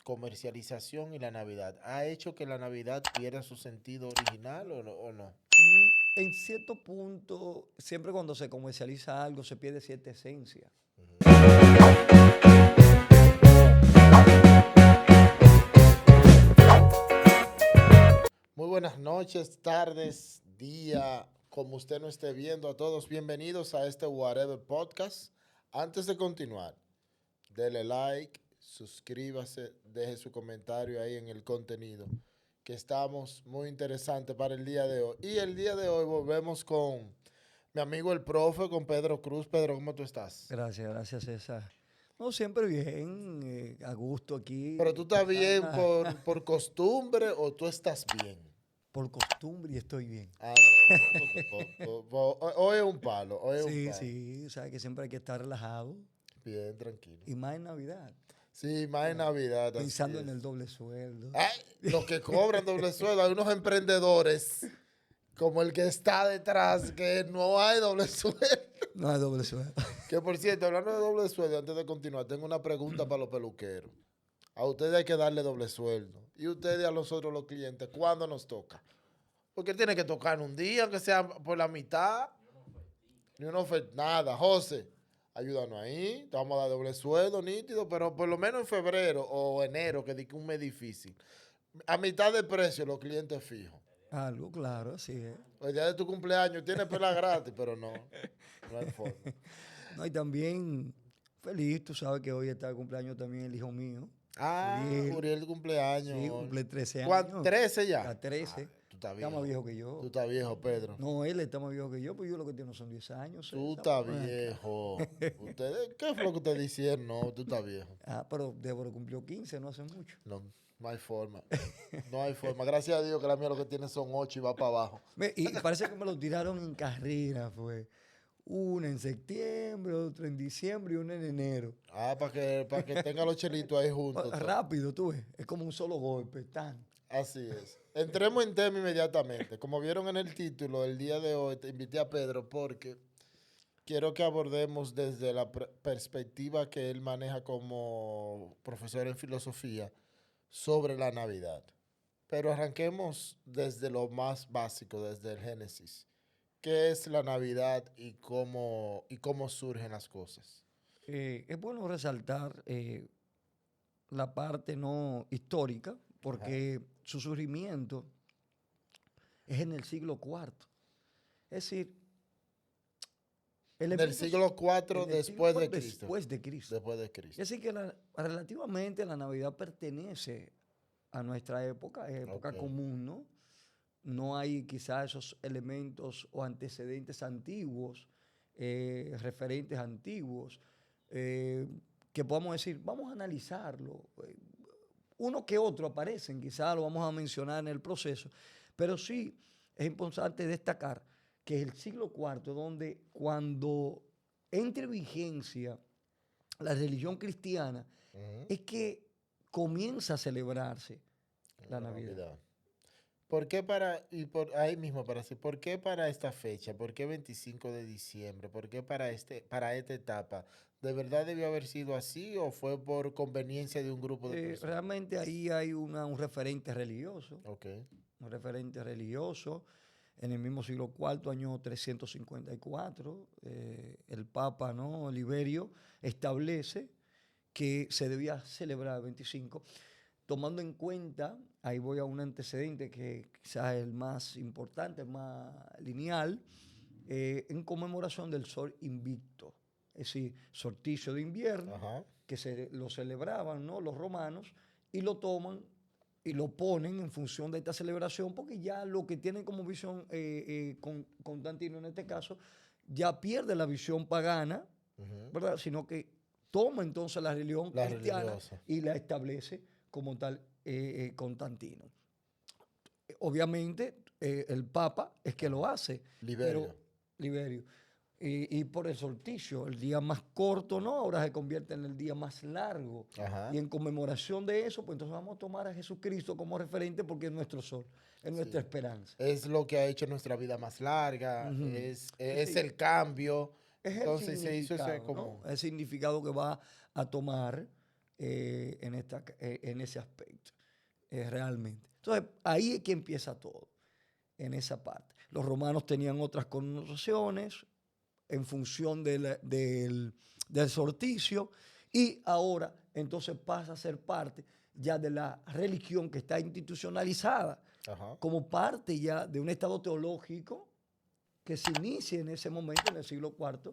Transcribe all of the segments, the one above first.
comercialización y la Navidad ha hecho que la Navidad pierda su sentido original o no? En cierto punto, siempre cuando se comercializa algo, se pierde cierta esencia. Muy buenas noches, tardes, día, como usted nos esté viendo a todos, bienvenidos a este Whatever Podcast. Antes de continuar, dele like, suscríbase, deje su comentario ahí en el contenido, que estamos muy interesantes para el día de hoy. Y el día de hoy volvemos con mi amigo el profe, con Pedro Cruz. Pedro, ¿cómo tú estás? Gracias, César. No, siempre bien, a gusto aquí, ¿Pero tú estás bien sana, por costumbre o tú estás bien? por costumbre y estoy bien. Ah, no, porque hoy es un palo, hoy es un Sí, palo. sí, o sea que siempre hay que estar relajado Bien, tranquilo. y más en Navidad, Sí, más en ¿verdad? Navidad, así Pensando en el es. doble sueldo. Ay, los que cobran doble sueldo, hay unos emprendedores como el que está detrás, que no hay doble sueldo. No hay doble sueldo. Que por cierto, hablando de doble sueldo, antes de continuar, tengo una pregunta para los peluqueros. A ustedes hay que darle doble sueldo. Y ustedes a nosotros los clientes, ¿cuándo nos toca? Porque tiene que tocar un día, aunque sea por la mitad. Ni una oferta, nada. José, ayúdanos ahí. Te vamos a dar doble sueldo, nítido, pero por lo menos en febrero o enero, que di que un mes difícil. A mitad de precio los clientes fijos. Algo, claro, así es. El día de tu cumpleaños tienes pela gratis, pero no hay forma. No, y también feliz, tú sabes que hoy está el cumpleaños también el hijo mío. Ah, Uriel, Uriel sí, cumpleaños. cumple 13 ¿Cuánto? años. ¿13 ya? A Ah, 13. tú estás Está más viejo. viejo que Tú yo. estás viejo, Pedro. No, él está más viejo que yo, pues yo lo que tengo son 10 años. Tú César, estás pero ven acá. viejo. Ustedes, ¿qué fue lo que ustedes hicieron? No, tú estás viejo. Ah, pero Débora cumplió 15 no hace mucho. No, no hay forma. No hay forma. Gracias a Dios que la mía lo que tiene son 8 y va para abajo. Y parece que me lo tiraron en carrera, fue. Una en septiembre, otra en diciembre y una en enero. Ah, para que tenga los chelitos ahí juntos. Rápido, tú ves. Es como un solo golpe, tan. Así es. Entremos en tema inmediatamente. Como vieron en el título, el día de hoy te invité a Pedro porque quiero que abordemos desde la perspectiva que él maneja como profesor en filosofía sobre la Navidad. Pero arranquemos desde lo más básico, desde el Génesis. ¿Qué es la Navidad y cómo surgen las cosas? Es bueno resaltar la parte no histórica, Ajá. porque su surgimiento es en el siglo IV. Es decir, En el elementos siglo IV en el siglo después IV de Cristo. después de Cristo. Después de Es Cristo. decir, que relativamente la Navidad pertenece a nuestra época, es Ok. época común, ¿no? No hay quizás esos elementos o antecedentes antiguos, referentes antiguos, eh, que podamos decir, vamos a analizarlo. Uno que otro aparecen, quizás lo vamos a mencionar en el proceso, pero sí es importante destacar que es el siglo IV donde cuando entre en vigencia la religión cristiana Ujú. es que comienza a celebrarse la La Navidad. Navidad. ¿Por qué ahí mismo para decir, ¿por qué para esta fecha? ¿Por qué 25 de diciembre? ¿Por qué para esta etapa? ¿De verdad debió haber sido así o fue por conveniencia de un grupo de personas? Realmente ahí hay un referente religioso, Ok. un referente religioso. En el mismo siglo IV, año 354, el Papa, ¿no?, Liberio establece que se debía celebrar el 25, tomando en cuenta, ahí voy a un antecedente que quizás es el más importante, el más lineal, en conmemoración del sol invicto, es decir, solsticio de invierno, Ajá. que lo celebraban, ¿no?, los romanos, y lo toman y lo ponen en función de esta celebración, porque ya lo que tienen como visión Constantino en este caso, ya pierde la visión pagana, Ujú. ¿verdad? Sino que toma entonces la religión La cristiana religiosa. y la establece como tal Constantino. Obviamente el Papa es que lo Ajá. hace, Liberio. pero Liberio. Y por el solsticio, el día más corto, ¿no? Ahora se convierte en el día más largo. Ajá. Y en conmemoración de eso, pues entonces vamos a tomar a Jesucristo como referente porque es nuestro sol, es nuestra Sí. esperanza. Es lo que ha hecho nuestra vida más larga, Ujú. es Sí, el cambio. es el Entonces se hizo ese significado, ¿no? común. El significado que va a tomar en ese aspecto, realmente. Entonces, ahí es que empieza todo, en esa parte. Los romanos tenían otras connotaciones en función del sorticio y ahora entonces pasa a ser parte ya de la religión que está institucionalizada Ajá. como parte ya de un estado teológico que se inicia en ese momento, en el siglo IV, por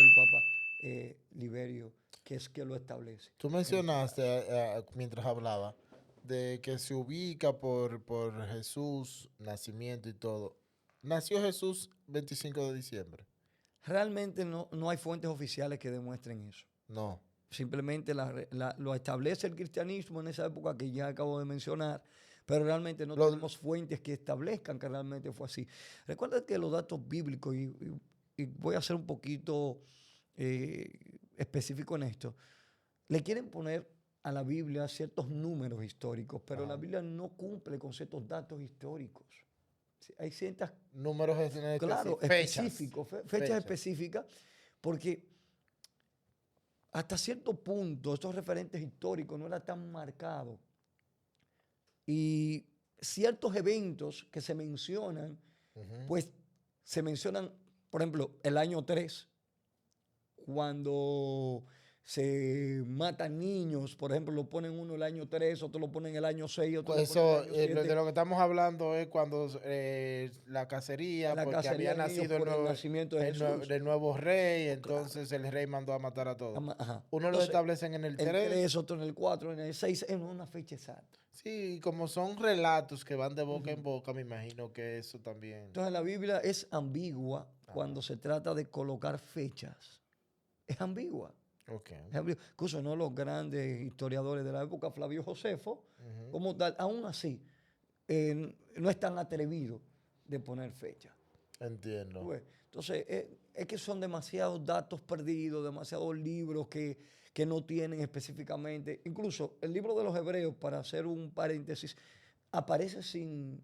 el Papa Liberio, que es que lo establece. Tú En ese mencionaste, caso. mientras hablaba, de que se ubica por Jesús, nacimiento y todo. Nació Jesús 25 de diciembre. Realmente no hay fuentes oficiales que demuestren eso. No. Simplemente lo establece el cristianismo en esa época que ya acabo de mencionar, pero realmente no Lo- tenemos fuentes que establezcan que realmente fue así. Recuerda que los datos bíblicos, y voy a ser un poquito específico en esto, le quieren poner a la Biblia ciertos números históricos, pero la Ajá. Biblia no cumple con ciertos datos históricos. Sí, hay ciertas, Números claro, fechas. específicos, fechas Fechas. específicas, porque hasta cierto punto estos referentes históricos no eran tan marcados. Y ciertos eventos que se mencionan, Ujú. pues se mencionan, por ejemplo, el año 3 cuando se matan niños, por ejemplo, lo ponen uno el año 3 otro lo ponen el año 6 otro lo ponen el Eso, año de 7 lo que estamos hablando es cuando la cacería, la porque cacería había de niños nacido por el nacimiento de Jesús. el nuevo rey, Claro. entonces el rey mandó a matar a todos. Ajá. Uno lo Entonces, establecen en el el 3. 3 otro en el 4 en el 6 en una fecha exacta. Sí, como son relatos que van de boca en Ujú. boca, me imagino que eso también. Entonces, la Biblia es ambigua Ajá. cuando se trata de colocar fechas. Es ambigua. Ok. Incluso uno de los grandes historiadores de la época, Flavio Josefo, Ujú. como tal, aún así, no es tan atrevido de poner fecha. ¿Tú Entiendo. ves? Entonces, es que son demasiados datos perdidos, demasiados libros que no tienen específicamente. Incluso el libro de los Hebreos, para hacer un paréntesis, aparece sin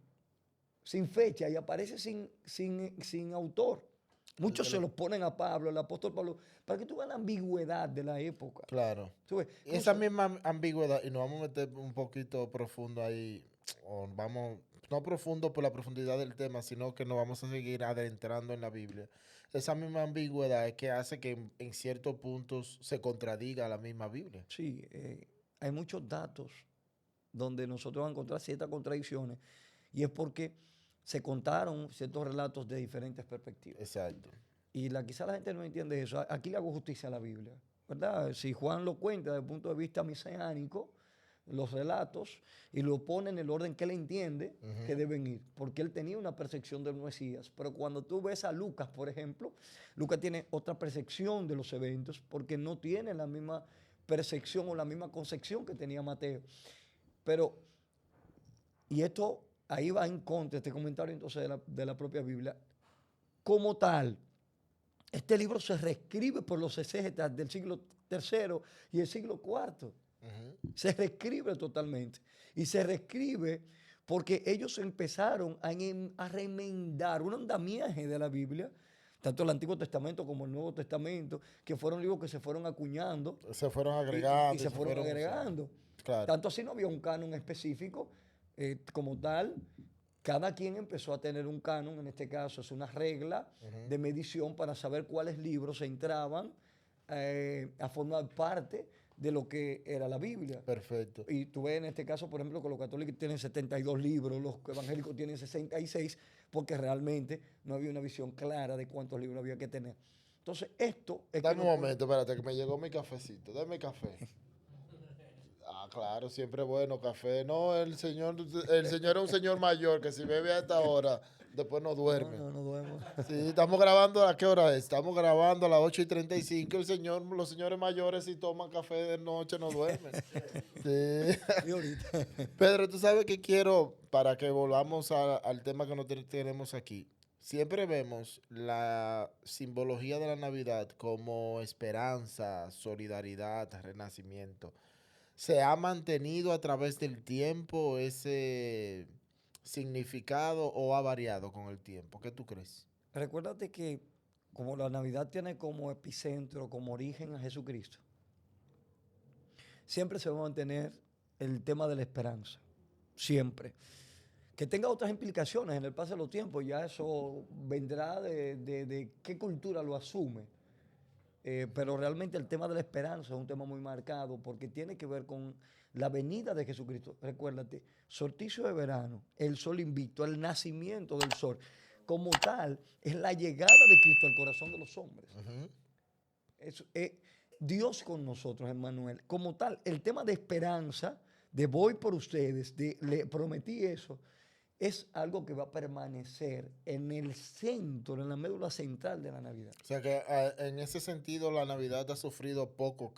fecha y aparece sin autor. Muchos se El- los ponen a Pablo, el apóstol Pablo, para que tú veas la ambigüedad de la época. Claro. ¿Tú ves? Esa Incluso, misma ambigüedad, y nos vamos a meter un poquito profundo ahí, o vamos, no profundo por la profundidad del tema, sino que nos vamos a seguir adentrando en la Biblia. Esa misma ambigüedad es que hace que en ciertos puntos se contradiga la misma Biblia. sí, hay muchos datos donde nosotros vamos a encontrar ciertas contradicciones y es porque se contaron ciertos relatos de diferentes perspectivas. Exacto. Y quizá la gente no entiende eso. Aquí le hago justicia a la Biblia, ¿verdad? Si Juan lo cuenta desde el punto de vista mesiánico, los relatos, y lo pone en el orden que él entiende que Ujú. deben ir, porque él tenía una percepción del Mesías. Pero cuando tú ves a Lucas, por ejemplo, Lucas tiene otra percepción de los eventos, porque no tiene la misma percepción o la misma concepción que tenía Mateo. Pero, y esto ahí va en contra, este comentario entonces de la propia Biblia, como tal. Este libro se reescribe por los exégetas del siglo III y el siglo IV. Ujú. Se reescribe totalmente. Y se reescribe porque ellos empezaron a remendar un andamiaje de la Biblia, tanto el Antiguo Testamento como el Nuevo Testamento, que fueron libros que se fueron acuñando Se fueron y agregando y se se fueron fueron usando. agregando. Claro. Tanto así no había un canon específico como tal. Cada quien empezó a tener un canon, en este caso es una regla Ujú. de medición para saber cuáles libros entraban a formar parte de lo que era la Biblia. Perfecto. Y tú ves en este caso, por ejemplo, que los católicos tienen 72 libros, los evangélicos tienen 66, porque realmente no había una visión clara de cuántos libros había que tener. Entonces, esto es que Dame un nos pone... momento, espérate, que me llegó mi cafecito. Dame café. Ah, claro, siempre bueno café. No, el señor es un señor mayor que si bebe a esta hora, después no No, duerme. no, no duermo. Sí, estamos grabando, ¿a qué hora es? Estamos grabando a las 8:35. Los señores mayores si toman café de noche no duermen. Sí. Y ahorita. Pedro, tú sabes que quiero, para que volvamos al tema que tenemos aquí. Siempre vemos la simbología de la Navidad como esperanza, solidaridad, renacimiento. ¿Se ha mantenido a través del tiempo ese significado o ha variado con el tiempo? ¿Qué tú crees? Recuérdate que como la Navidad tiene como epicentro, como origen a Jesucristo, siempre se va a mantener el tema de la esperanza. Siempre. Que tenga otras implicaciones en el paso de los tiempos, ya eso vendrá de qué cultura lo asume. Pero realmente el tema de la esperanza es un tema muy marcado porque tiene que ver con la venida de Jesucristo. Recuérdate, solsticio de verano, el sol invicto, el nacimiento del sol, como tal, es la llegada de Cristo al corazón de los hombres. Ujú. Es Dios con nosotros, Emmanuel. Como tal, el tema de esperanza, de voy por ustedes, de le prometí eso, es algo que va a permanecer en el centro, en la médula central de la Navidad. O sea que en ese sentido la Navidad ha sufrido pocos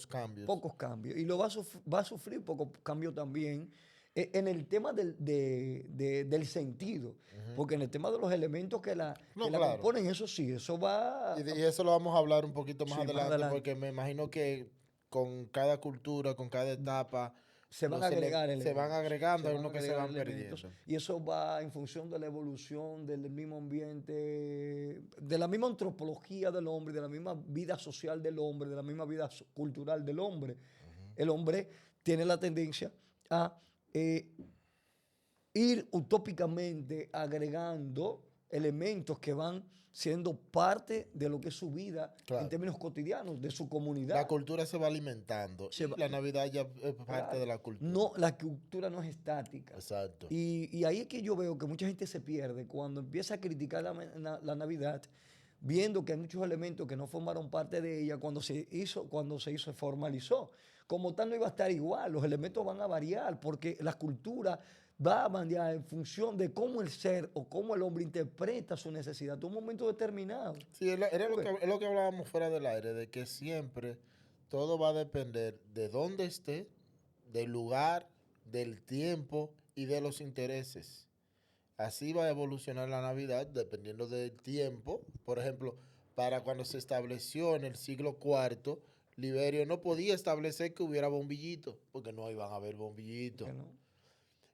cambios. Pocos cambios. Y lo va a sufrir pocos cambios también en el tema del sentido. Porque en el tema de los elementos que la, No, que la claro. componen, eso sí, eso va Y eso lo vamos a hablar un poquito más Sí, más adelante, adelante. porque me imagino que con cada cultura, con cada etapa, se van a agregar elementos. se van agregando, Se hay van a unos que se agregar van elementos. perdiendo. Y eso va en función de la evolución del mismo ambiente, de la misma antropología del hombre, de la misma vida social del hombre, de la misma vida cultural del hombre. El hombre tiene la tendencia a ir utópicamente agregando elementos que van siendo parte de lo que es su vida en Claro. términos cotidianos, de su La comunidad. cultura se va alimentando Se y va- la Navidad ya es parte Claro. de la cultura. No, la cultura no es estática. Exacto. Y ahí es que yo veo que mucha gente se pierde cuando empieza a criticar la Navidad, viendo que hay muchos elementos que no formaron parte de ella se formalizó. Como tal no iba a estar igual, los elementos van a variar porque la cultura va a variar en función de cómo el ser o cómo el hombre interpreta su necesidad en un momento determinado. Sí, ¿Tú ves? es lo que hablábamos fuera del aire, de que siempre todo va a depender de dónde esté, del lugar, del tiempo y de los intereses. Así va a evolucionar la Navidad dependiendo del tiempo. Por ejemplo, para cuando se estableció en el siglo IV, Liberio no podía establecer que hubiera bombillitos, porque no iban a haber bombillitos. Que no.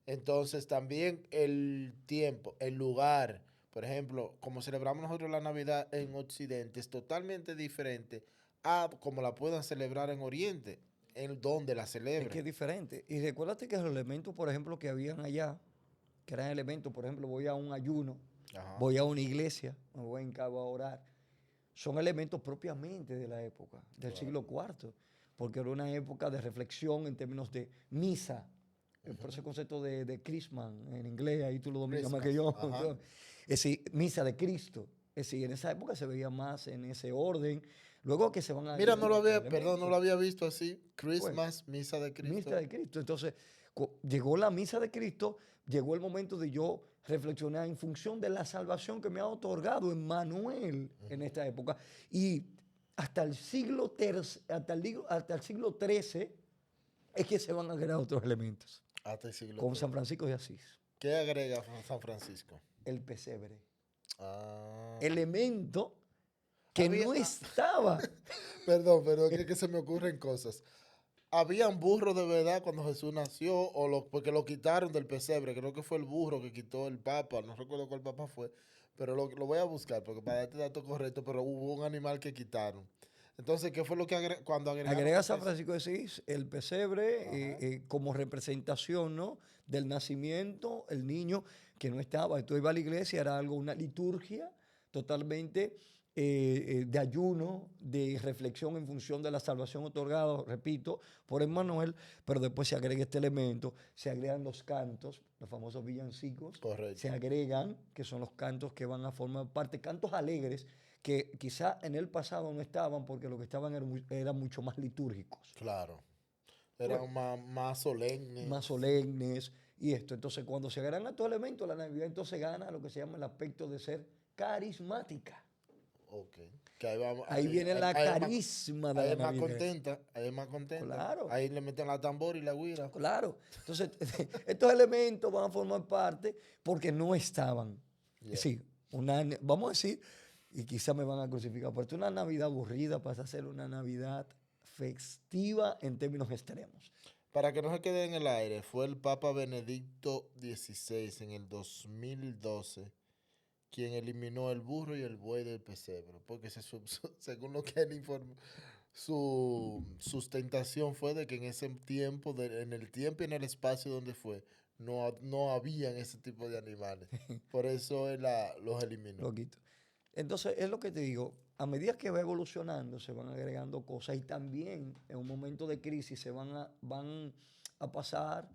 Entonces también el tiempo, el lugar, por ejemplo, como celebramos nosotros la Navidad en Occidente, es totalmente diferente a como la puedan celebrar en Oriente, en donde la Es que celebren. es diferente. Y recuérdate que los elementos, por ejemplo, que habían allá, que eran elementos, por ejemplo, voy a un ayuno, Ajá. voy a una iglesia, me voy en cabo a orar, son elementos propiamente de la época, del Claro. siglo IV, porque era una época de reflexión en términos de misa, por ese concepto de Christmas en inglés, ahí tú lo dominas más que yo. Christmas, ajá. Entonces, es decir, misa de Cristo. Es decir, en esa época se veía más en ese orden. Luego que se van a... Mira, no lo había, elementos. perdón, no lo había visto así. Bueno, Christmas, Misa de Cristo. Misa de Cristo. Entonces, llegó la misa de Cristo, llegó el momento de yo reflexionar en función de la salvación que me ha otorgado Emmanuel en esta época. Y hasta el siglo XIII es que se van a agregar otros elementos, Hasta el siglo con III. San Francisco de Asís, ¿Qué agrega San Francisco? el pesebre. Ah. Elemento que Había- no estaba. Perdón, pero es que se me ocurren cosas. ¿Habían burros de verdad cuando Jesús nació? Porque lo quitaron del pesebre. Creo que fue el burro que quitó el Papa. No recuerdo cuál Papa fue. Pero lo voy a buscar porque para darte dato correcto. Pero hubo un animal que quitaron. Entonces, ¿qué fue lo que cuando agregaron? Agrega el San pes- Francisco de Asís, el pesebre, Ajá. como representación, ¿no?, del nacimiento, el niño que no estaba. Tú ibas a la iglesia, era algo, una liturgia totalmente de ayuno, de reflexión en función de la salvación otorgada, repito, por Emmanuel, pero después se agrega este elemento, se agregan los cantos, los famosos villancicos, Correcto. se agregan, que son los cantos que van a formar parte, cantos alegres, que quizá en el pasado no estaban porque lo que estaban eran mucho más litúrgicos, Claro. Bueno. Eran más solemnes. más solemnes y esto. Entonces, cuando se agregan estos elementos, la Navidad entonces gana lo que se llama el aspecto de ser carismática. Ok. Que ahí vamos. Ahí viene la ahí es más- carisma de ahí la es más Navidad. contenta. Ahí es más contenta. Claro. Ahí le meten la tambor y la guira. Claro. Entonces, estos elementos van a formar parte porque no estaban. Yeah. Sí, vamos a decir, y quizá me van a crucificar, pero esto es una Navidad aburrida, pasa a ser una Navidad festiva en términos extremos. Para que no se quede en el aire, fue el Papa Benedicto XVI en el 2012 quien eliminó el burro y el buey del pesebre, porque según lo que él informó, su sustentación fue de que en ese tiempo, en el tiempo y en el espacio donde fue, no habían ese tipo de animales. Por eso él los eliminó. Lo quito. Entonces, es lo que te digo, a medida que va evolucionando, se van agregando cosas y también en un momento de crisis van a pasar,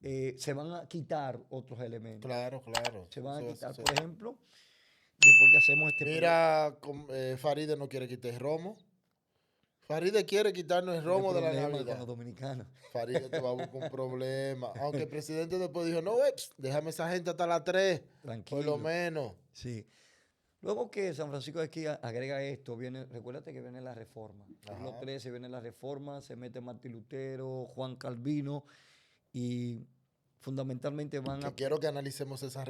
se van a quitar otros elementos. Claro, claro. Se van a Eso quitar, sucede. por ejemplo, después que hacemos este Mira, Faride no quiere quitar el romo. Faride quiere quitarnos el romo de la problema con Navidad. los dominicanos. Faride te va a buscar un problema. Aunque el presidente después dijo, no, déjame esa gente hasta las 3, por lo Tranquilo. menos. Sí. Luego que San Francisco de aquí agrega esto, recuérdate que viene la reforma. Siglo Ajá. XIII viene la reforma, se mete Martín Lutero, Juan Calvino y fundamentalmente van Que a... quiero que analicemos esa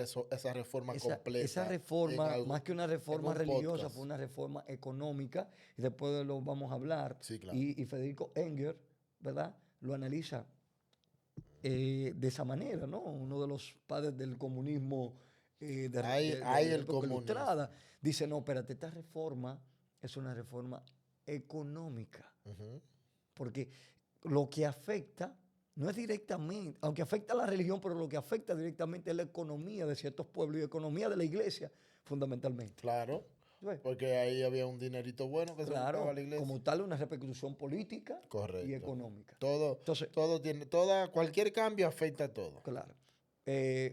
reforma completa. Esa reforma, en más que una reforma un religiosa, podcast. fue una reforma económica y después lo vamos a hablar. Sí, claro. Y Federico Engel, ¿verdad? Lo analiza de esa manera, ¿no? Uno de los padres del comunismo Hay el época comunismo. ilustrada. Dice, no, espérate, esta reforma es una reforma económica. Ujú. Porque lo que afecta no es directamente, aunque afecta a la religión, pero lo que afecta directamente es la economía de ciertos pueblos y la economía de la iglesia, fundamentalmente. Claro, ¿Ves? porque ahí había un dinerito bueno que se buscaba Claro, a la iglesia. como tal, una repercusión política y Correcto. económica. Entonces, cualquier cambio afecta a todo. Claro.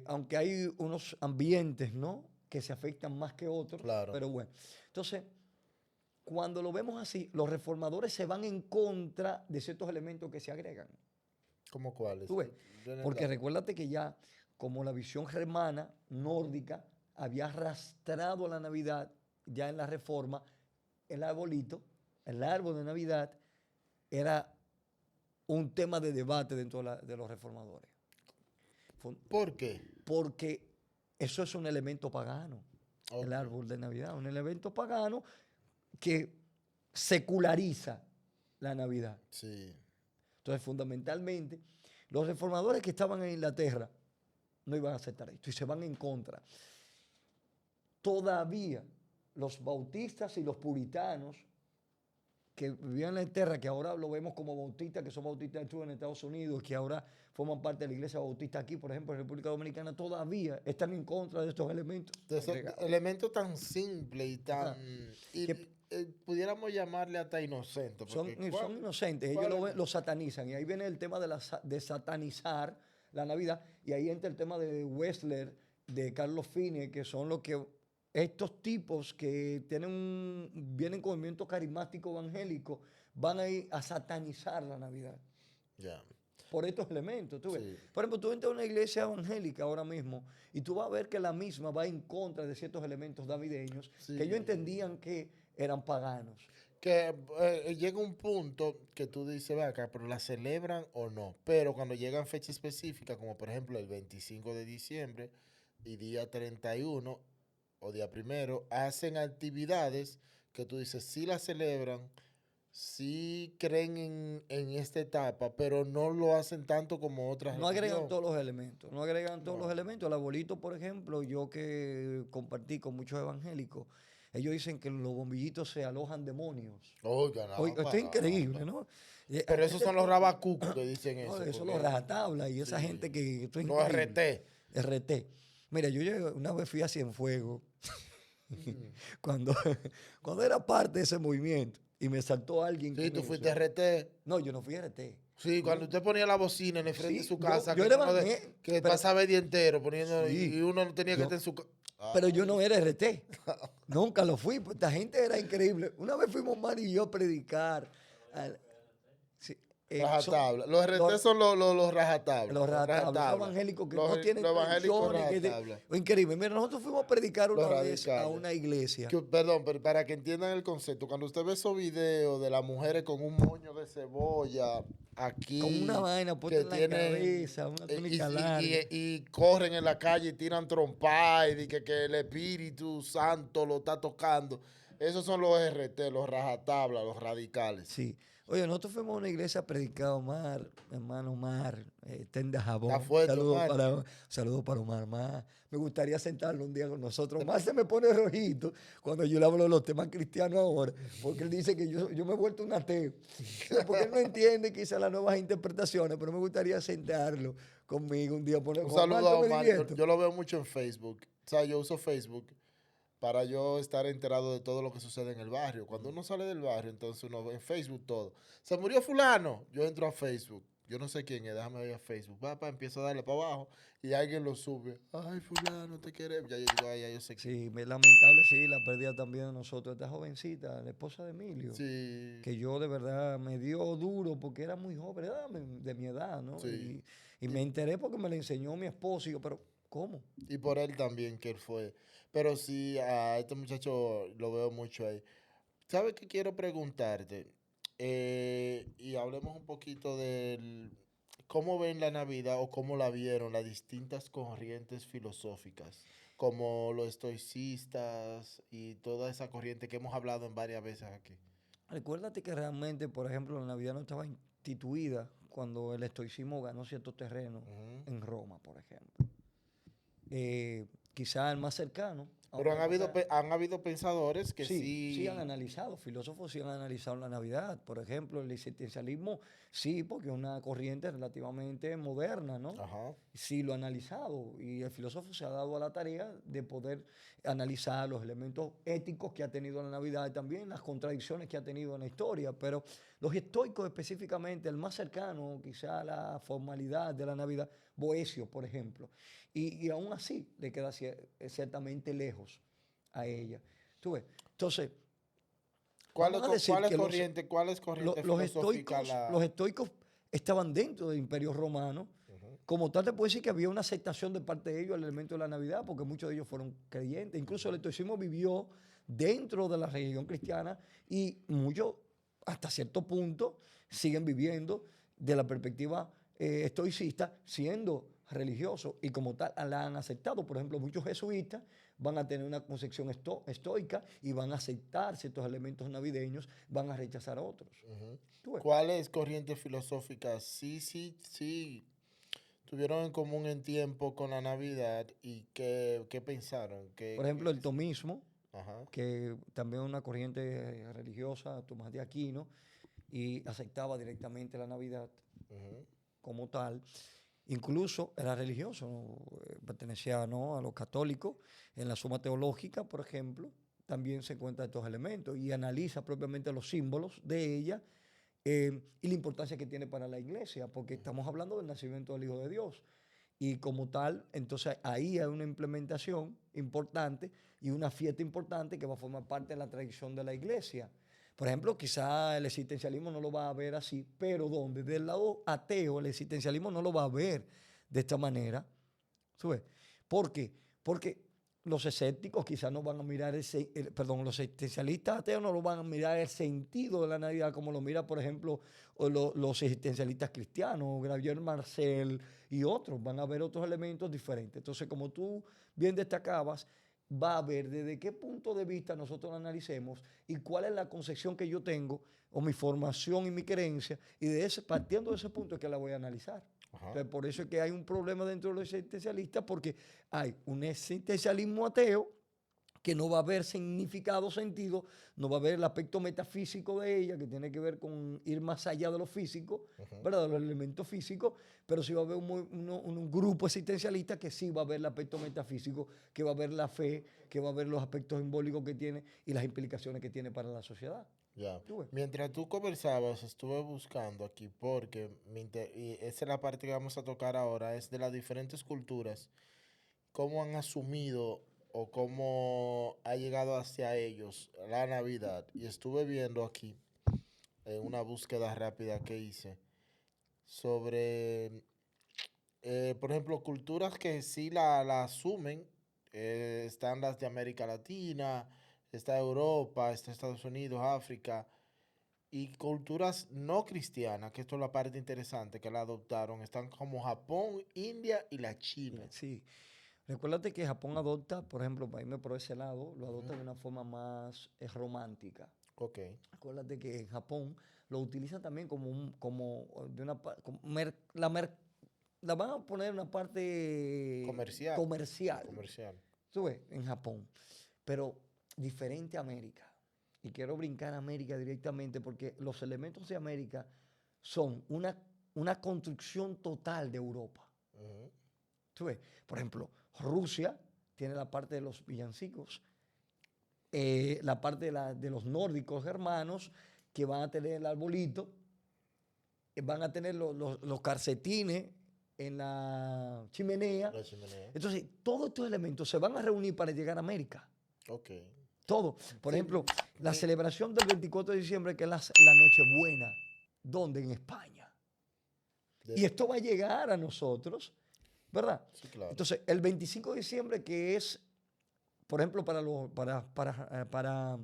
Aunque hay unos ambientes, ¿no?, que se afectan más que otros, Claro. pero bueno. Entonces, cuando lo vemos así, los reformadores se van en contra de ciertos elementos que se agregan. ¿Cómo cuáles? ¿Tú ves? Porque recuérdate que ya, como la visión germana, nórdica, había arrastrado la Navidad, ya en la Reforma, el arbolito, el árbol de Navidad, era un tema de debate dentro de los reformadores. ¿Por qué? Porque eso es un elemento pagano, Ok. el árbol de Navidad, un elemento pagano que seculariza la Navidad. Sí. Entonces, fundamentalmente, los reformadores que estaban en Inglaterra no iban a aceptar esto y se van en contra. Todavía los bautistas y los puritanos que vivían en Inglaterra, que ahora lo vemos como bautistas, que son bautistas en Estados Unidos, que ahora forman parte de la iglesia bautista aquí, por ejemplo, en República Dominicana, todavía están en contra de estos elementos. De esos elementos tan simples y tan... pudiéramos llamarle hasta inocentes. Son inocentes, ellos lo satanizan. Y ahí viene el tema de satanizar la Navidad. Y ahí entra el tema de Wessler, de Carlos Fine, que son los que... Estos tipos que vienen con movimiento carismático evangélico van a ir a satanizar la Navidad. Ya. Por estos elementos. ¿Tú ves? Sí. Por ejemplo, tú entras a una iglesia evangélica ahora mismo y tú vas a ver que la misma va en contra de ciertos elementos navideños Sí. que ellos entendían que eran paganos. Que llega un punto que tú dices, ve acá, pero la celebran o no. Pero cuando llegan fechas específicas, como por ejemplo el 25 de diciembre y día 31 o día 1, hacen actividades que tú dices, sí las celebran, sí creen en esta etapa, pero no lo hacen tanto como otras. No agregan todos los elementos. No agregan todos los No. elementos. El abuelito, por ejemplo, yo que compartí con muchos evangélicos, ellos dicen que en los bombillitos se alojan demonios. Oiga, Esto es increíble, ¿no? Pero esos son los rabacucos que dicen eso. No, eso porque- los rajatabla y esa Sí. gente que... Esto es Los increíble. RT. RT. Mira, una vez fui a Cienfuegos cuando era parte de ese movimiento y me saltó alguien. Sí, con tú eso. fuiste RT. No, yo no fui RT. Sí, cuando usted ponía la bocina en el frente Sí, de su yo- casa, yo que, era uno evangélico, que pero- pasaba el día entero poniendo, Sí. y uno tenía que Yo- estar en su casa. Pero yo no era RT. Nunca lo fui. Pues, esta gente era increíble. Una vez fuimos Mari y yo a predicar. Sí, Rajatabla. Los RT son los rajatabla. los rajatablas, los evangélicos que no tienen los evangélicos tradiciones, rajatabla. increíble. Mira, nosotros fuimos a predicar una Los vez a radicales. una iglesia. Perdón, pero para que entiendan el concepto, cuando usted ve esos videos de las mujeres con un moño de cebolla aquí, Con una vaina puesta que en la tienen, cabeza, una túnica larga. y corren en la calle y tiran trompas y que el Espíritu Santo lo está tocando. Esos son los RT, los rajatabla, los radicales. Sí. Oye, nosotros fuimos a una iglesia a predicar Omar, hermano Omar, Tenda Está Jabón. fuerte, Omar. Saludos para Omar más. Me gustaría sentarlo un día con nosotros. Omar se me pone rojito cuando yo le hablo de los temas cristianos ahora, porque él dice que yo me he vuelto un ateo. Porque él no entiende quizás las nuevas interpretaciones, pero me gustaría sentarlo conmigo un día. Un Con Omar saludo a yo me Omar. Yo, divierto. yo lo veo mucho en Facebook. O sea, yo uso Facebook para yo estar enterado de todo lo que sucede en el barrio. Cuando uno sale del barrio, entonces uno ve en Facebook todo. Se murió fulano. Yo entro a Facebook. Yo no sé quién es, déjame ver a Facebook. Papá, empiezo a darle para abajo y alguien lo sube. Ay, fulano, te queremos. Ya yo digo, ay, ya yo sé quién. Sí, lamentable, sí, la pérdida también de nosotros. Esta jovencita, la esposa de Emilio, Sí, que yo de verdad me dio duro porque era muy joven, era de mi edad, ¿no? sí. Y me Y, enteré porque me la enseñó mi esposo y yo, pero ¿cómo? y por él también que él fue. Pero sí, a este muchacho lo veo mucho ahí. ¿Sabes qué quiero preguntarte? Y hablemos un poquito del cómo ven la Navidad o cómo la vieron las distintas corrientes filosóficas, como los estoicistas y toda esa corriente que hemos hablado en varias veces aquí. Recuérdate que realmente, por ejemplo, la Navidad no estaba instituida cuando el estoicismo ganó cierto terreno Ujú. en Roma, por ejemplo. Quizá el más cercano a Pero una época. han habido pensadores que Sí, sí han sí. analizado, filósofos sí han analizado la Navidad. Por ejemplo, el existencialismo, sí, porque es una corriente relativamente moderna, ¿no? Ajá. Sí lo ha analizado y el filósofo se ha dado a la tarea de poder analizar los elementos éticos que ha tenido la Navidad y también las contradicciones que ha tenido en la historia. Pero los estoicos específicamente, el más cercano quizá a la formalidad de la Navidad, Boecio, por ejemplo, y aún así le queda ciertamente lejos a ella. ¿Tú ves? Entonces, vamos a decir que Cuál es corriente filosófica los la? estoicos estaban dentro del Imperio Romano. Ujú, Como tal, te puedo decir que había una aceptación de parte de ellos al elemento de la Navidad, porque muchos de ellos fueron creyentes. Incluso el ujú, estoicismo vivió dentro de la religión cristiana y muchos, hasta cierto punto, siguen viviendo de la perspectiva estoicista, siendo religiosos y como tal la han aceptado. Por ejemplo, muchos jesuitas van a tener una concepción estoica y van a aceptar ciertos elementos navideños, van a rechazar otros. ujú. ¿Tú ves? ¿Cuáles corrientes filosóficas sí tuvieron en común en tiempo con la Navidad y qué pensaron? Por ejemplo, el tomismo, Ajá. que también es una corriente religiosa, Tomás de Aquino, y aceptaba directamente la Navidad Ujú, como tal. Incluso era religioso, ¿no? Pertenecía, ¿no?, a los católicos. En la Suma Teológica, por ejemplo, también se encuentran estos elementos y analiza propiamente los símbolos de ella y la importancia que tiene para la iglesia, porque estamos hablando del nacimiento del Hijo de Dios. Y como tal, entonces ahí hay una implementación importante y una fiesta importante que va a formar parte de la tradición de la iglesia. Por ejemplo, quizá el existencialismo no lo va a ver así, pero donde del lado ateo el existencialismo no lo va a ver de esta manera. ¿Sabes? ¿Por qué? Porque los escépticos quizás no van a mirar perdón, los existencialistas ateos no lo van a mirar el sentido de la Navidad como lo mira, por ejemplo, los existencialistas cristianos, Gabriel Marcel y otros. Van a ver otros elementos diferentes. Entonces, como tú bien destacabas, va a ver desde qué punto de vista nosotros lo analicemos y cuál es la concepción que yo tengo o mi formación y mi creencia, y partiendo de ese punto es que la voy a analizar. ajá. Entonces, por eso es que hay un problema dentro de los existencialistas, porque hay un existencialismo ateo que no va a haber significado, sentido, no va a ver el aspecto metafísico de ella, que tiene que ver con ir más allá de lo físico, Ujú. ¿verdad? De los elementos físicos, pero sí va a haber un grupo existencialista que sí va a ver el aspecto metafísico, que va a ver la fe, que va a ver los aspectos simbólicos que tiene y las implicaciones que tiene para la sociedad. Ya. ¿Tú ves? Mientras tú conversabas, estuve buscando aquí porque y esa es la parte que vamos a tocar ahora, es de las diferentes culturas, cómo han asumido o cómo ha llegado hacia ellos la Navidad. Y estuve viendo aquí, en una búsqueda rápida que hice, sobre, por ejemplo, culturas que sí la asumen. Están las de América Latina, está Europa, está Estados Unidos, África. Y culturas no cristianas, que esto es la parte interesante, que la adoptaron, están como Japón, India y la China. Sí. Recuérdate que Japón adopta, por ejemplo, para irme por ese lado, lo adopta Ujú. de una forma más romántica. Ok. Acuérdate que en Japón lo utilizan también como de una la van a poner en una parte Comercial. comercial, Comercial. tú ves, en Japón, pero diferente a América. Y quiero brincar a América directamente porque los elementos de América son una construcción total de Europa. Ujú. ¿Tú ves? Por ejemplo, Rusia tiene la parte de los villancicos, la parte de los nórdicos germanos que van a tener el arbolito, van a tener los calcetines en la chimenea. La chimenea. Entonces, todos estos elementos se van a reunir para llegar a América. Ok. Todo. Por Sí, ejemplo, la eh, celebración del 24 de diciembre, que es la Nochebuena. ¿Dónde? En España. de- Y esto va a llegar a nosotros, ¿verdad? sí, claro. Entonces, el 25 de diciembre, que es, por ejemplo, para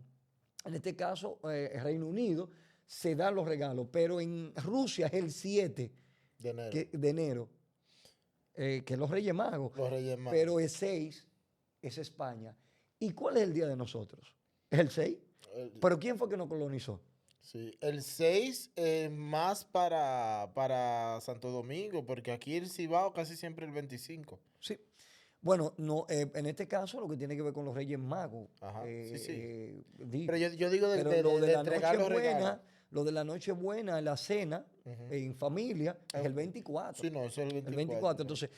en este caso, el Reino Unido, se dan los regalos, pero en Rusia es el 7 De enero. de enero, que es los Reyes Magos, Los Reyes Magos. pero el 6 es España. ¿Y cuál es el día de nosotros? ¿Es el 6? El- ¿Pero quién fue que nos colonizó? sí, el 6 más para Santo Domingo, porque aquí el Cibao casi siempre el 25. Sí. Bueno, no, en este caso lo que tiene que ver con los Reyes Magos. Ajá, sí, sí. Digo. Pero yo digo Pero lo de de la entregar los regalos. Nochebuena, lo de la Nochebuena, la cena, Ujú. en familia, es Ah, el 24. sí, no, eso es el El 24. 24. Entonces,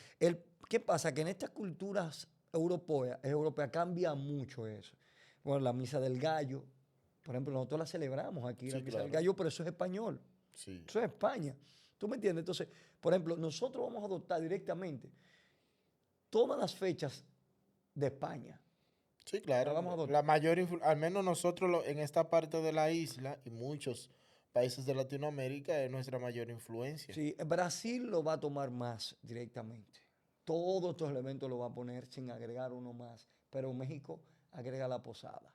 ¿qué pasa? Que en estas culturas europeas cambia mucho eso. Bueno, la misa del gallo, por ejemplo, nosotros la celebramos aquí, la Sí, misa del claro. gallo, pero eso es español. Sí. Eso es España. ¿Tú me entiendes? Entonces, por ejemplo, nosotros vamos a adoptar directamente todas las fechas de España. Sí, claro. La vamos a adoptar. La mayor al menos nosotros en esta parte de la isla y muchos países de Latinoamérica es nuestra mayor influencia. Sí, Brasil lo va a tomar más directamente. Todos estos elementos lo va a poner sin agregar uno más. Pero México agrega la posada.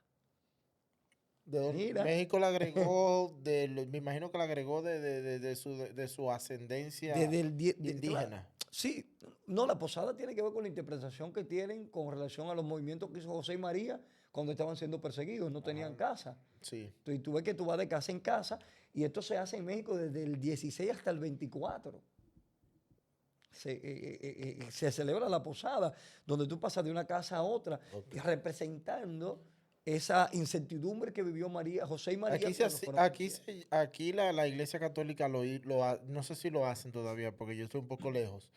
Mira. México le agregó, me imagino que le agregó de su ascendencia Desde indígena. claro, sí, no, la posada tiene que ver con la interpretación que tienen con relación a los movimientos que hizo José y María cuando estaban siendo perseguidos, no tenían casa. Sí. Entonces tú ves que tú vas de casa en casa y esto se hace en México desde el 16 hasta el 24. Se celebra la posada, donde tú pasas de una casa a otra, Ok. representando esa incertidumbre que vivió María, José y María. Aquí, cuando fueron perseguidos. aquí la Iglesia Católica no sé si lo hacen todavía porque yo estoy un poco lejos,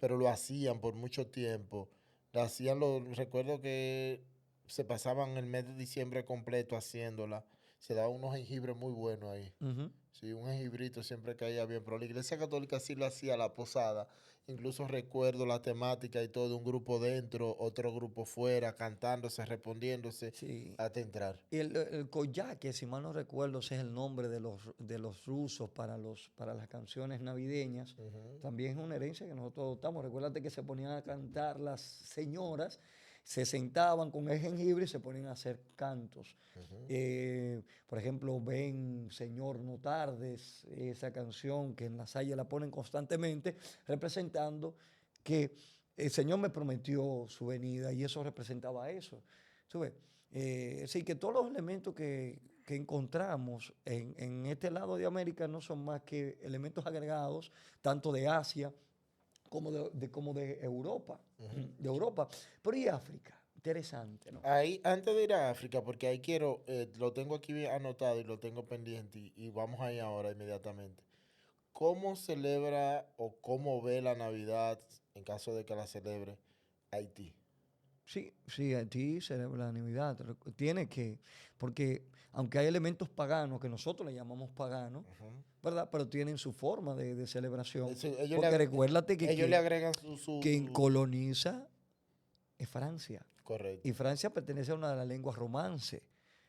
pero lo hacían por mucho tiempo. Lo hacían, recuerdo que se pasaban el mes de diciembre completo haciéndola. Se daban unos jengibres muy buenos ahí. Ujú. Sí, un jengibrito siempre caía bien, pero la Iglesia Católica sí lo hacía la posada. Incluso recuerdo la temática y todo, un grupo dentro, otro grupo fuera, cantándose, respondiéndose, Sí. hasta entrar. Y el koyake, si mal no recuerdo, ese es el nombre de los rusos para las canciones navideñas. Ujú. También es una herencia que nosotros adoptamos. Recuérdate que se ponían a cantar las señoras, se sentaban con el jengibre y se ponían a hacer cantos. Por ejemplo, Ven, Señor, no tardes, esa canción que en la Salle la ponen constantemente, representando que el Señor me prometió su venida y eso representaba eso. ¿Tú ves? Sí, que todos los elementos que encontramos en este lado de América no son más que elementos agregados, tanto de Asia como de Europa, de Europa. Pero ¿y África? Interesante, ¿no? Ahí, antes de ir a África, porque ahí quiero, lo tengo aquí anotado y lo tengo pendiente y vamos ahí ahora inmediatamente. ¿Cómo celebra o cómo ve la Navidad, en caso de que la celebre, Haití? Sí, sí, Haití celebra la Navidad. Tiene que, porque aunque hay elementos paganos, que nosotros le llamamos paganos, Ujú. ¿verdad? Pero tienen su forma de celebración. Ellos, Porque recuérdate ellos le agregan quien coloniza es Francia. Correcto. Y Francia pertenece a una de las lenguas romance.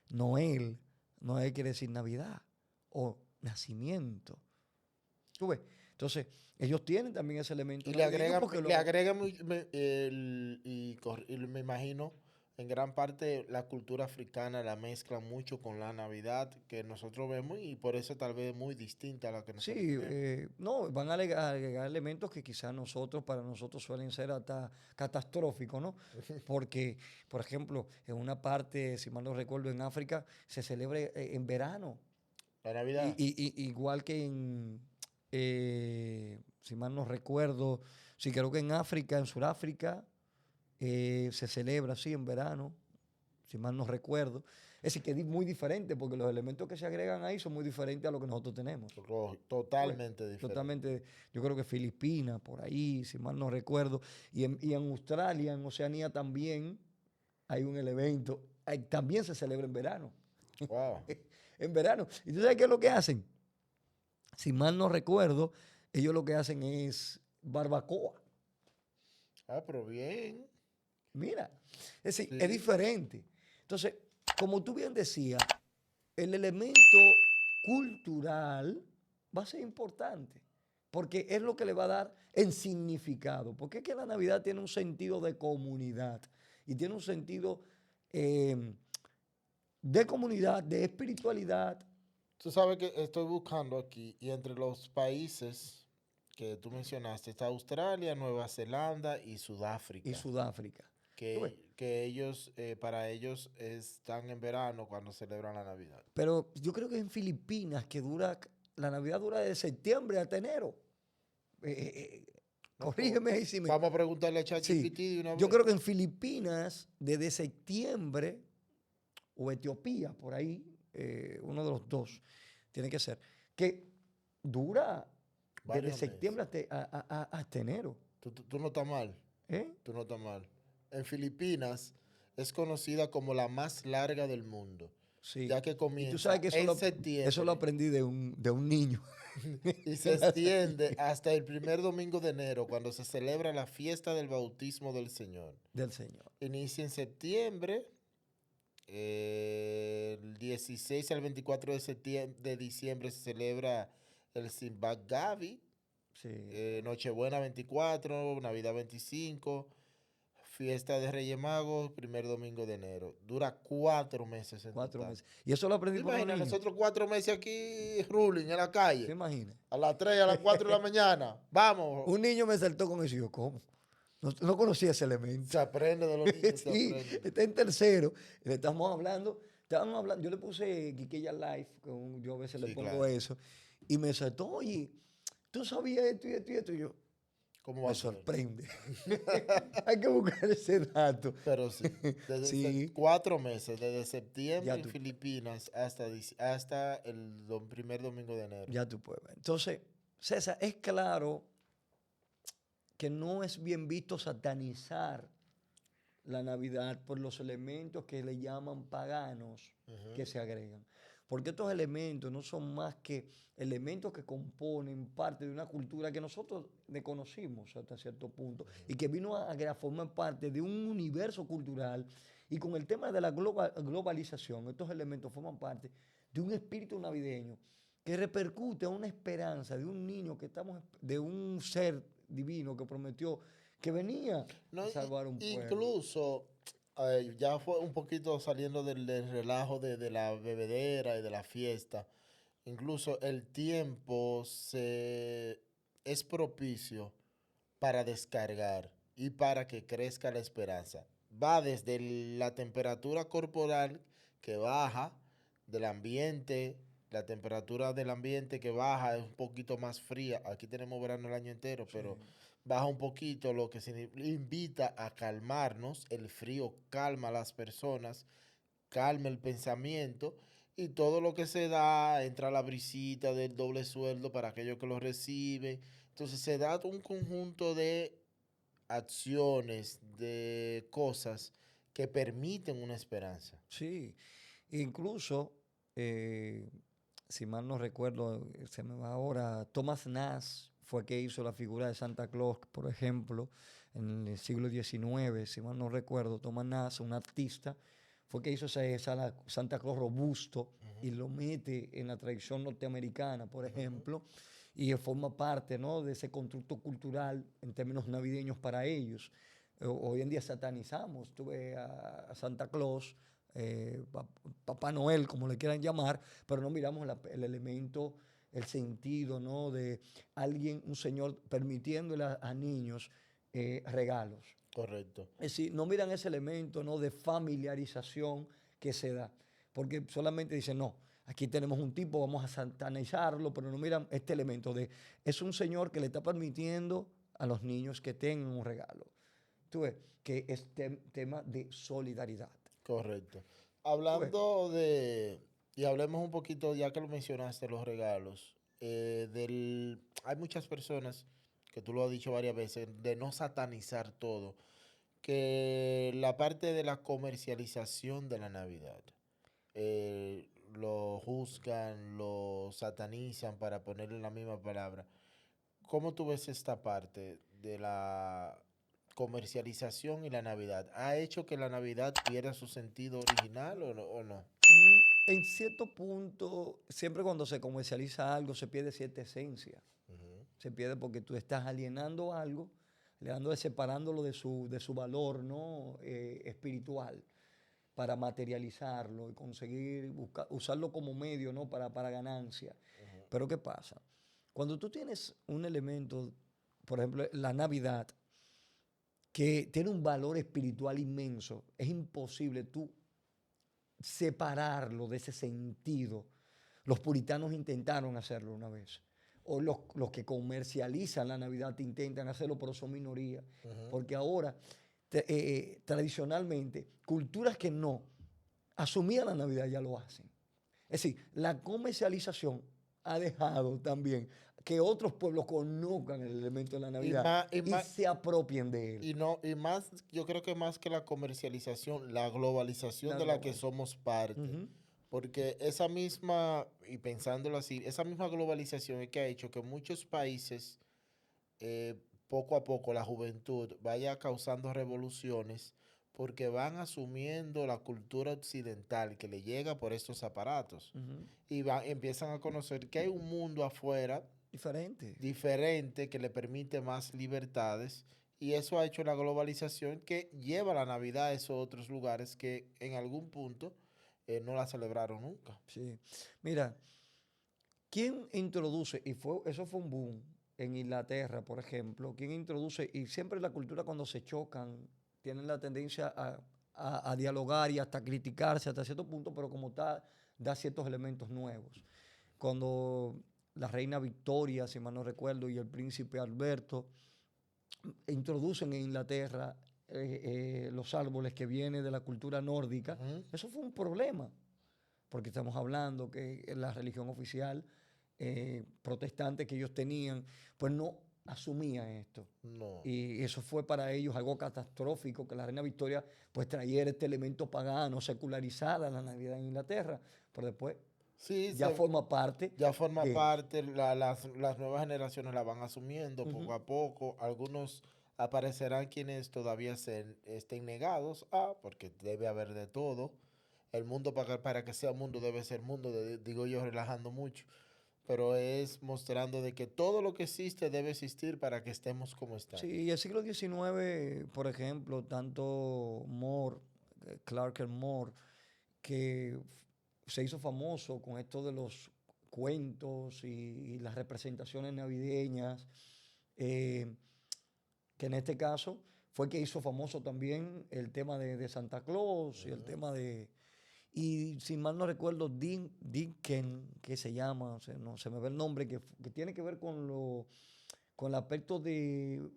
Noel, Noel quiere decir Navidad o nacimiento. ¿Tú ves? Entonces, ellos tienen también ese elemento Y le navideño agregan, porque le agregan y me imagino, en gran parte la cultura africana la mezclan mucho con la Navidad que nosotros vemos y por eso tal vez es muy distinta a la que nosotros sí, tenemos. no, van a agregar elementos que quizás para nosotros suelen ser hasta catastróficos, ¿no? Porque, por ejemplo, en una parte, si mal no recuerdo, en África, se celebra en verano. La Navidad. Igual que si mal no recuerdo, sí creo que en África, en Sudáfrica, se celebra así en verano, si mal no recuerdo. Es decir, que es muy diferente porque los elementos que se agregan ahí son muy diferentes a lo que nosotros tenemos. Pues, Totalmente diferente. totalmente, yo creo que Filipinas, por ahí, si mal no recuerdo, y en Australia, en Oceanía también hay un elemento, también se celebra en verano, Wow. en verano. ¿Y tú sabes qué es lo que hacen? Si mal no recuerdo, ellos lo que hacen es barbacoa. Ah, pero bien. Mira, es decir, es Sí. diferente. Entonces, como tú bien decías, el elemento cultural va a ser importante, porque es lo que le va a dar en significado, porque es que la Navidad tiene un sentido de comunidad y tiene un sentido eh, de comunidad, de espiritualidad Tú sabes que estoy buscando aquí y entre los países que tú mencionaste está Australia, Nueva Zelanda y y Sudáfrica, Sudáfrica. ¿Tú ves? que ellos, para ellos están en verano cuando celebran la Navidad. Pero yo creo que en Filipinas, la Navidad dura de septiembre hasta enero. Eh, eh, eh, No, pues, corrígeme ahí si me... vamos a preguntarle a Sí, ChatGPT de una yo vez. creo que en Filipinas, desde septiembre, o Etiopía, por ahí, uno de los dos, tiene que ser, que dura desde Varios meses. septiembre hasta enero. Tú no estás mal. ¿Eh? Tú no estás mal. En Filipinas es conocida como la más larga del mundo, Sí. ya que Y tú sabes comienza que en eso lo septiembre aprendí de un niño. y se extiende hasta el primer domingo de enero, cuando se celebra la fiesta del bautismo del Señor. Del Señor. Inicia en septiembre, el 16 al 24 de diciembre se celebra el Simbad Gavi, Sí. Nochebuena 24, Navidad 25, fiesta de Reyes Magos, primer domingo de enero. Dura 4 meses en 4 meses. total. Y eso lo aprendí ¿Te por los imaginas niños. nosotros 4 meses aquí ruling en la ¿Te calle? imaginas? A las 3, a las 4 de la mañana. Vamos. Un niño me saltó con eso y yo, ¿cómo? No, no conocía ese elemento. Se aprende de los niños, se Sí, aprende. está en tercero. Le estábamos hablando, yo le puse Quiqueya Live, yo a veces le Sí, pongo claro. eso, y me saltó, oye, tú sabías esto y esto y esto, y yo, ¿Cómo va me a ser? sorprende. Hay que buscar ese dato. Pero sí, Sí, 4 meses, desde ya septiembre en tú, Filipinas hasta el primer domingo de enero. ya tú puedes ver. Entonces, César, es claro que no es bien visto satanizar la Navidad por los elementos que le llaman paganos que Ujú. se agregan. Porque estos elementos no son más que elementos que componen parte de una cultura que nosotros desconocimos hasta cierto punto y que vino a formar parte de un universo cultural. Y con el tema de la globalización, estos elementos forman parte de un espíritu navideño que repercute a una esperanza de un niño de un ser divino que prometió que venía No, a salvar un pueblo. incluso, ya fue un poquito saliendo del relajo de la bebedera y de la fiesta. Incluso el tiempo es propicio para descargar y para que crezca la esperanza. Va desde la temperatura corporal que baja del ambiente, la temperatura del ambiente que baja es un poquito más fría. Aquí tenemos verano el año entero, Sí, pero baja un poquito, lo que invita a calmarnos. El frío calma a las personas, calma el pensamiento y todo lo que se da, entra la brisita del doble sueldo para aquellos que lo reciben. Entonces se da un conjunto de acciones, de cosas que permiten una esperanza. sí. Incluso, eh, si mal no recuerdo, se me va ahora, Thomas Nast fue que hizo la figura de Santa Claus, por ejemplo, en el siglo XIX, si mal no recuerdo, Thomas Nast, un artista, fue que hizo ese Santa Claus robusto y lo mete en la tradición norteamericana, por Ujú. ejemplo, y forma parte, ¿no?, de ese constructo cultural en términos navideños para ellos. Hoy en día satanizamos, tuve a Santa Claus, Papá Noel, como le quieran llamar, pero no miramos el elemento, el sentido, ¿no?, de alguien, un señor permitiéndole a niños regalos. Correcto. Es decir, no miran ese elemento, ¿no?, de familiarización que se da, porque solamente dicen, no, Aquí tenemos un tipo, vamos a satanizarlo, pero no miran este elemento de, es un señor que le está permitiendo a los niños que tengan un regalo. Tú ves, que es tema de solidaridad. Correcto. Tú ves. Hablando de, y hablemos un poquito, ya que lo mencionaste, los regalos, hay muchas personas, que tú lo has dicho varias veces, de no satanizar todo, que la parte de la comercialización de la Navidad, lo juzgan, lo satanizan para ponerle la misma palabra. ¿Cómo tú ves esta parte de la comercialización y la Navidad? ¿Ha hecho que la Navidad pierda su sentido original o no? En cierto punto, siempre cuando se comercializa algo, se pierde cierta esencia. Ujú, Se pierde porque tú estás alienando algo, separándolo de su valor, ¿no? Espiritual, para materializarlo y conseguir usarlo como medio, ¿no? Para ganancia. ujú. Pero ¿qué pasa? Cuando tú tienes un elemento, por ejemplo, la Navidad, que tiene un valor espiritual inmenso, es imposible tú separarlo de ese sentido. Los puritanos intentaron hacerlo una vez. O los que comercializan la Navidad intentan hacerlo, pero son minoría. Ujú. Porque ahora, tradicionalmente, culturas que no asumían la Navidad ya lo hacen. Es decir, la comercialización ha dejado también que otros pueblos conozcan el elemento de la Y Navidad más, y y más, se apropien de él. y no, y más, yo creo que más que la comercialización, la globalización La de la que globalización. somos parte. Ujú. Porque esa misma, y pensándolo así, esa misma globalización es que ha hecho que muchos países, poco a poco, la juventud vaya causando revoluciones porque van asumiendo la cultura occidental que le llega por estos aparatos. Ujú. Y empiezan a conocer que hay un mundo afuera Diferente. diferente que le permite más libertades y eso ha hecho la globalización que lleva la Navidad a esos otros lugares que en algún punto no la celebraron nunca. Sí. Mira, ¿quién introduce? Eso fue un boom en Inglaterra, por ejemplo. ¿Quién introduce? Y siempre la cultura cuando se chocan, tienen la tendencia a dialogar y hasta criticarse hasta cierto punto, pero como tal, da ciertos elementos nuevos. Cuando la reina Victoria, si mal no recuerdo, y el príncipe Alberto introducen en Inglaterra los árboles que vienen de la cultura nórdica, Ujú. eso fue un problema porque estamos hablando que la religión oficial protestante que ellos tenían, pues no asumía esto. No. Y eso fue para ellos algo catastrófico, que la reina Victoria pues trayera este elemento pagano, secularizada en la Navidad en Inglaterra, pero después Sí, ya forma parte ya forma de ellos. parte, las nuevas generaciones la van asumiendo poco Ujú. a poco. Algunos aparecerán quienes todavía estén negados porque debe haber de todo. El mundo para que sea mundo debe ser mundo, digo yo relajando mucho, pero es mostrando de que todo lo que existe debe existir para que estemos como Sí, estamos. el siglo XIX, por ejemplo, tanto Moore, Clark Moore, que se hizo famoso con esto de los cuentos y las representaciones navideñas, eh, que en este caso fue que hizo famoso también el tema de Santa Claus y el Ujú, tema de... Y si mal no recuerdo, Dickens, que se llama, o sea, no se me ve el nombre, que tiene que ver con el aspecto de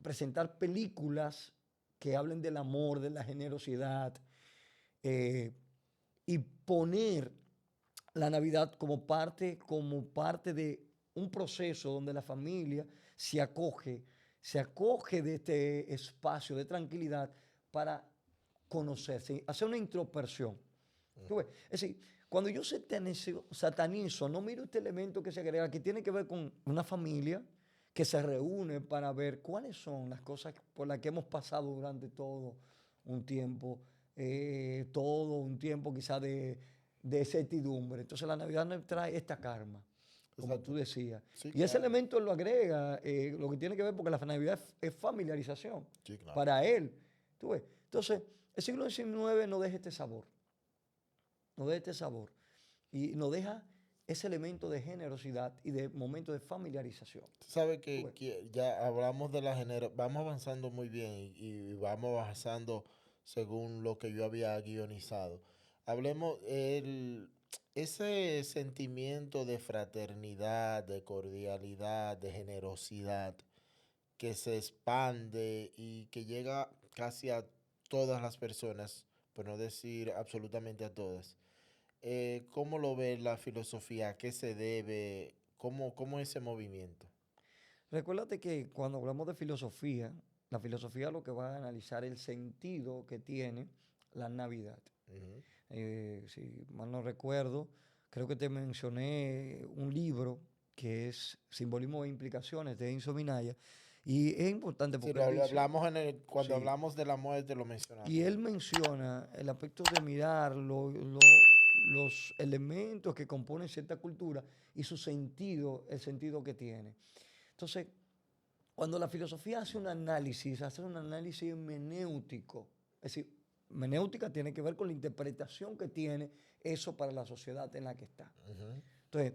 presentar películas que hablen del amor, de la generosidad, eh, y poner la Navidad como parte de un proceso donde la familia se acoge de este espacio de tranquilidad para conocerse, hacer una introspección. ¿Tú ves? ujú. Es decir, cuando yo satanizo, no miro este elemento que se agrega, que tiene que ver con una familia que se reúne para ver cuáles son las cosas por las que hemos pasado durante un tiempo, todo un tiempo quizá de certidumbre. Entonces la Navidad nos trae esta karma, como tú Exacto. decías. Sí, Y ese claro. elemento lo agrega, lo que tiene que ver, porque la Navidad es familiarización Sí, claro. para él. ¿Tú ves? Entonces, el siglo XIX no deja este sabor, no deja este sabor. Y nos deja ese elemento de generosidad y de momento de familiarización. Tú sabes ¿Tú ves? que ya hablamos de la generación, vamos avanzando muy bien y vamos avanzando según lo que yo había guionizado. Hablemos, Ese sentimiento de fraternidad, de cordialidad, de generosidad que se expande y que llega casi a todas las personas, por no decir absolutamente a todas. ¿Cómo lo ve la filosofía? ¿A qué se debe? ¿Cómo ese movimiento? Recuérdate que cuando hablamos de filosofía, la filosofía lo que va a analizar el sentido que tiene la Navidad. Ujú. Si mal no recuerdo, creo que te mencioné un libro que es Simbolismo e Implicaciones de Enzo Minaya, y es importante Sí, porque él dice, hablamos cuando sí, hablamos de la muerte, lo y mencionamos. él menciona el aspecto de mirar los elementos que componen cierta cultura y su sentido, el sentido que tiene. Entonces, cuando la filosofía hace un análisis hermenéutico, es decir, hermenéutica tiene que ver con la interpretación que tiene eso para la sociedad en la que está. Ujú. Entonces,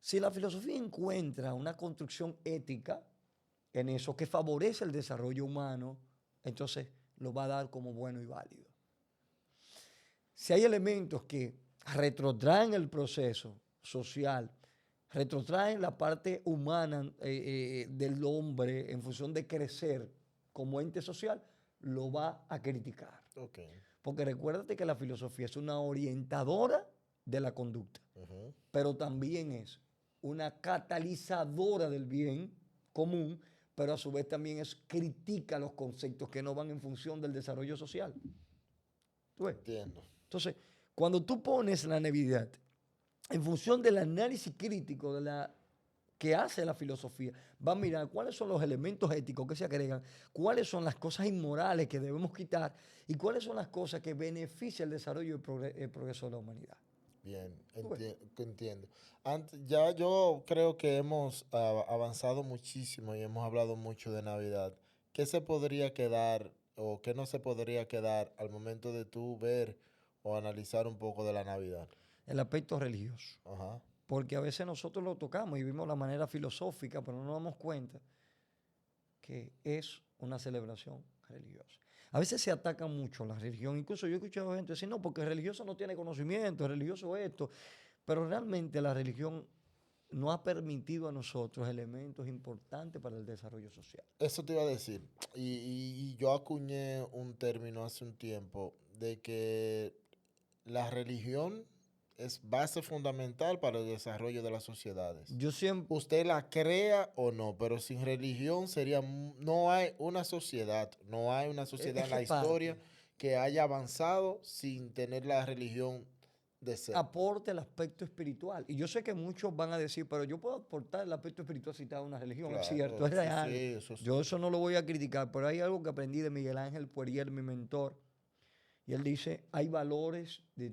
si la filosofía encuentra una construcción ética en eso que favorece el desarrollo humano, entonces lo va a dar como bueno y válido. Si hay elementos que retrotraen el proceso social, retrotraen la parte humana del hombre en función de crecer como ente social, lo va a criticar. Ok. Porque recuérdate que la filosofía es una orientadora de la conducta, Ujú. pero también es una catalizadora del bien común, pero a su vez también critica los conceptos que no van en función del desarrollo social. ¿Tú ves? Entiendo. Entonces, cuando tú pones la Navidad en función del análisis crítico de que hace la filosofía, va a mirar cuáles son los elementos éticos que se agregan, cuáles son las cosas inmorales que debemos quitar y cuáles son las cosas que benefician el desarrollo y el progreso de la humanidad. Bien, ¿Tú ves? entiendo. Ya yo creo que hemos avanzado muchísimo y hemos hablado mucho de Navidad. ¿Qué se podría quedar o qué no se podría quedar al momento de tú ver o analizar un poco de la Navidad? El aspecto religioso. Ajá. Porque a veces nosotros lo tocamos y vimos la manera filosófica, pero no nos damos cuenta que es una celebración religiosa. A veces se ataca mucho la religión. Incluso yo he escuchado gente decir, no, porque el religioso no tiene conocimiento, el religioso esto. Pero realmente la religión no ha permitido a nosotros elementos importantes para el desarrollo social. Eso te iba a decir. Y yo acuñé un término hace un tiempo de que la religión es base fundamental para el desarrollo de las sociedades. Yo siempre, Usted la crea o no, pero sin religión no hay una sociedad, no hay una sociedad es en que la historia parte, que haya avanzado sin tener la religión de cerca. aporta el aspecto espiritual. Y yo sé que muchos van a decir, pero yo puedo aportar el aspecto espiritual si está en una religión. Es cierto, Claro, es sí, sí, real. eso Yo sí. eso no lo voy a criticar, pero hay algo que aprendí de Miguel Ángel Pueriel, mi mentor. Y él dice, hay valores de